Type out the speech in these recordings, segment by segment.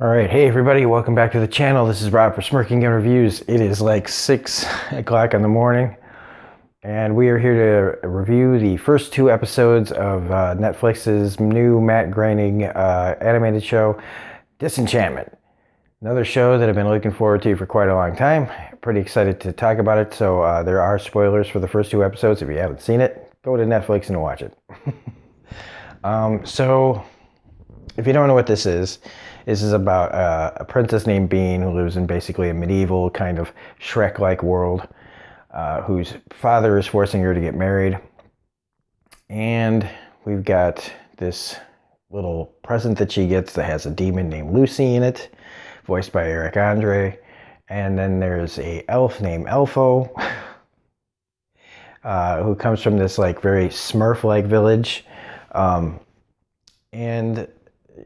All right, hey everybody, welcome back to the channel. This is Rob for Smirking Gun Reviews. It is like 6 o'clock in the morning, and we are here to review the first two episodes of Netflix's new Matt Groening animated show, Disenchantment. Another show that I've been looking forward to for quite a long time. Pretty excited to talk about it, so there are spoilers for the first two episodes. If you haven't seen it, go to Netflix and watch it. So, if you don't know what this is about a princess named Bean who lives in basically a medieval kind of Shrek-like world, whose father is forcing her to get married. And we've got this little present that she gets that has a demon named Lucy in it, voiced by Eric Andre. And then there's a elf named Elfo, who comes from this like very Smurf-like village. And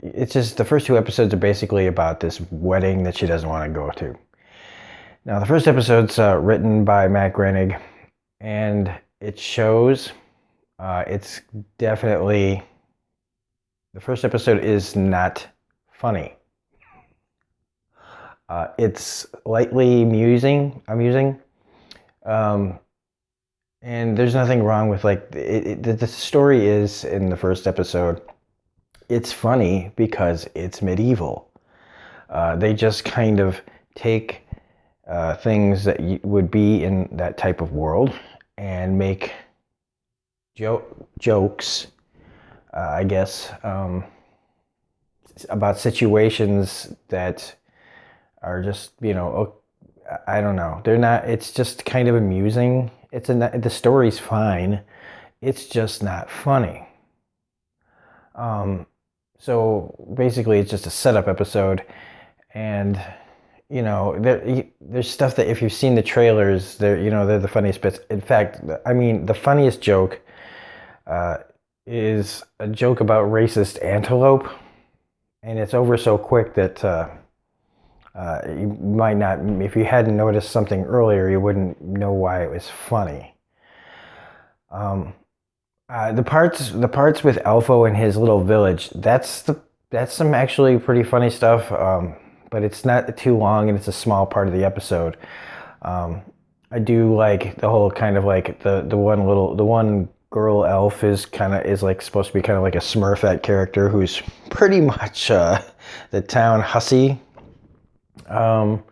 it's just the first two episodes are basically about this wedding that she doesn't want to go to. Now, the first episode's written by Matt Groening, and it shows it's definitely, the first episode is not funny. It's lightly amusing, and there's nothing wrong with like the story is in the first episode. It's funny because it's medieval. They just kind of take things that would be in that type of world and make jokes, I guess, about situations that are just, I don't know. They're not, it's just kind of amusing. The story's fine. It's just not funny. So basically it's just a setup episode, and there's stuff that if you've seen the trailers, they're the funniest bits. In fact, I mean, the funniest joke is a joke about racist antelope, and it's over so quick that you might not, if you hadn't noticed something earlier, you wouldn't know why it was funny. The parts with Elfo and his little village, that's some actually pretty funny stuff, but it's not too long and it's a small part of the episode. I do like the whole kind of like the one girl elf is like supposed to be kind of like a Smurfette character who's pretty much the town hussy. I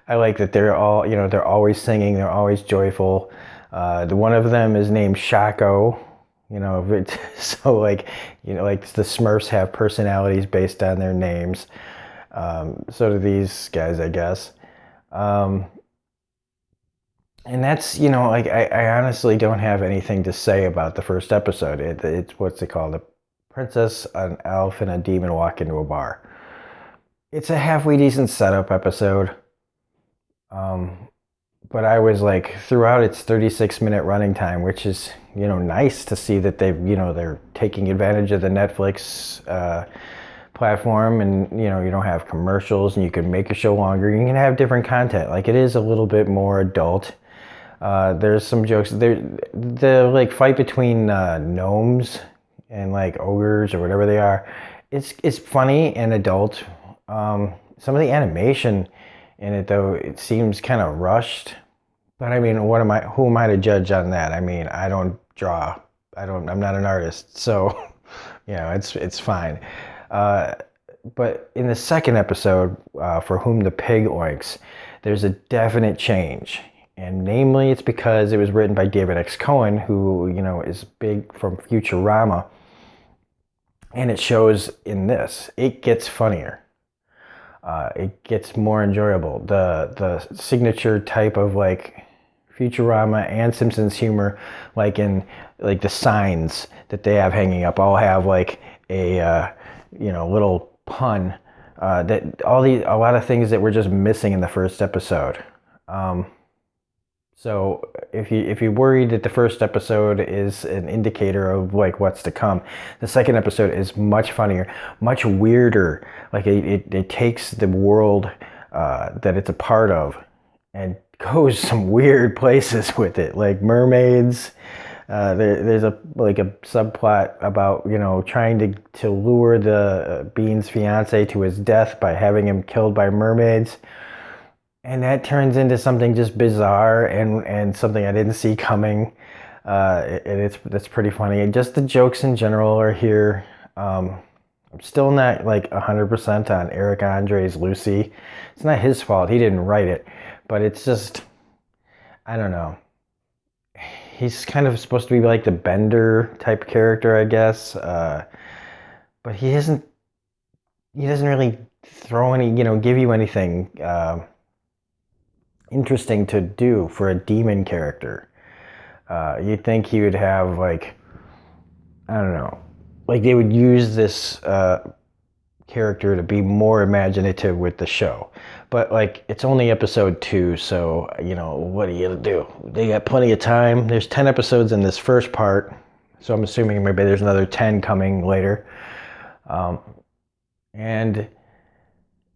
like that they're all, they're always singing, they're always joyful. The one of them is named Shaco. So like the Smurfs have personalities based on their names. So do these guys, I guess. And that's, like, I honestly don't have anything to say about the first episode. It's what's it called? A princess, an elf, and a demon walk into a bar. It's a halfway decent setup episode. But I was like, throughout its 36-minute running time, which is, nice to see that they're taking advantage of the Netflix platform, and, you don't have commercials, and you can make your show longer. You can have different content. Like, it is a little bit more adult. There's some jokes. The like fight between gnomes and like ogres or whatever they are, it's funny and adult. Some of the animation in it, though, it seems kind of rushed. But I mean, who am I to judge on that? I mean, I don't draw. I'm not an artist. So, it's fine. But in the second episode, For Whom the Pig Oinks, there's a definite change. And namely, it's because it was written by David X. Cohen, who, is big from Futurama. And it shows in this. It gets funnier. It gets more enjoyable. The signature type of like Futurama and Simpsons humor, like in like the signs that they have hanging up, all have like a little pun. That a lot of things that were just missing in the first episode. So if you're worried that the first episode is an indicator of like what's to come, the second episode is much funnier, much weirder. Like it takes the world that it's a part of and goes some weird places with it, like mermaids, there's a subplot about trying to lure the Bean's fiance to his death by having him killed by mermaids, and that turns into something just bizarre and something I didn't see coming. That's pretty funny, and just the jokes in general are here. I'm still not like 100% on Eric Andre's Lucy. It's not his fault. He didn't write it, but it's just, I don't know. He's kind of supposed to be like the Bender type character, I guess. But he doesn't really throw any, give you anything interesting to do for a demon character. You'd think he would have like, I don't know, like they would use this character to be more imaginative with the show. But like it's only episode 2, so what are you gonna do? They got plenty of time. There's 10 episodes in this first part, so I'm assuming maybe there's another 10 coming later. And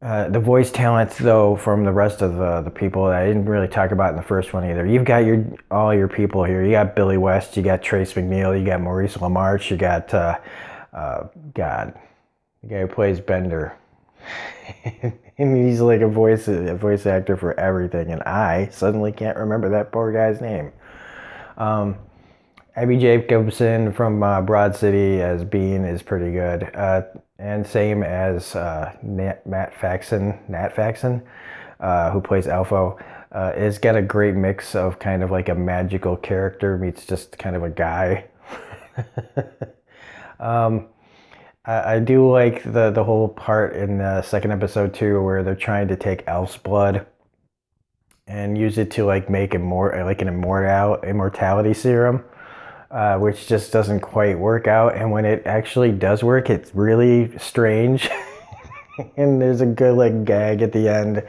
the voice talent, though, from the rest of the people that I didn't really talk about in the first one either. You've got all your people here. You got Billy West, you got Trace McNeil, you got Maurice LaMarche, you got God, the guy who plays Bender. And he's like a voice actor for everything, and I suddenly can't remember that poor guy's name. Abby Jacobson from Broad City as Bean is pretty good, and same as Nat Faxon, who plays Alpha. It's got a great mix of kind of like a magical character meets just kind of a guy. I do like the whole part in the second episode too, where they're trying to take elf's blood and use it to like make an immortality serum, which just doesn't quite work out. And when it actually does work, it's really strange. And there's a good like gag at the end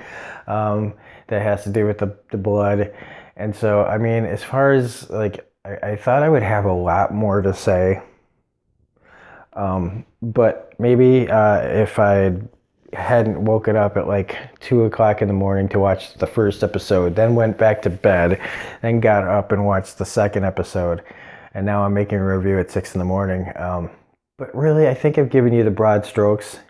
that has to do with the blood. And so, I mean, as far as like, I thought I would have a lot more to say. But maybe if I hadn't woken up at like 2 o'clock in the morning to watch the first episode, then went back to bed, then got up and watched the second episode, and now I'm making a review at 6 in the morning. But really, I think I've given you the broad strokes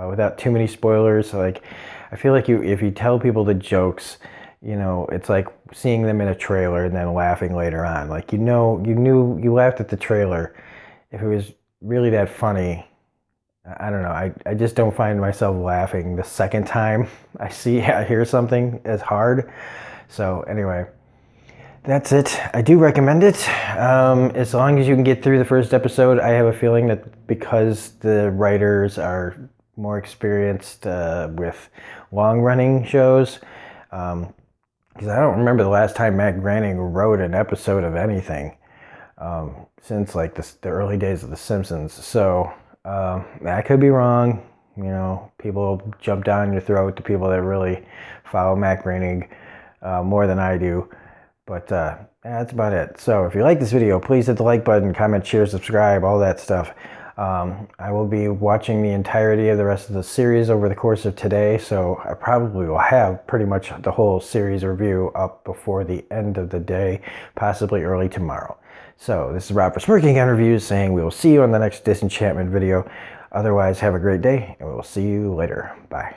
without too many spoilers. Like, I feel like if you tell people the jokes, it's like seeing them in a trailer and then laughing later on. Like, you laughed at the trailer. If it was really that funny, I don't know. I just don't find myself laughing the second time I hear something as hard. So anyway, that's it. I do recommend it. As long as you can get through the first episode. I have a feeling that because the writers are more experienced with long-running shows, because I don't remember the last time Matt Groening wrote an episode of anything. Since like the early days of The Simpsons. So I could be wrong. People jump down your throat to people that really follow Matt Groening more than I do. But that's about it. So if you like this video, please hit the like button, comment, share, subscribe, all that stuff. I will be watching the entirety of the rest of the series over the course of today, so I probably will have pretty much the whole series review up before the end of the day, possibly early tomorrow. So this is Rob for Smirking Gun Reviews saying we will see you on the next Disenchantment video. Otherwise, have a great day, and we will see you later. Bye.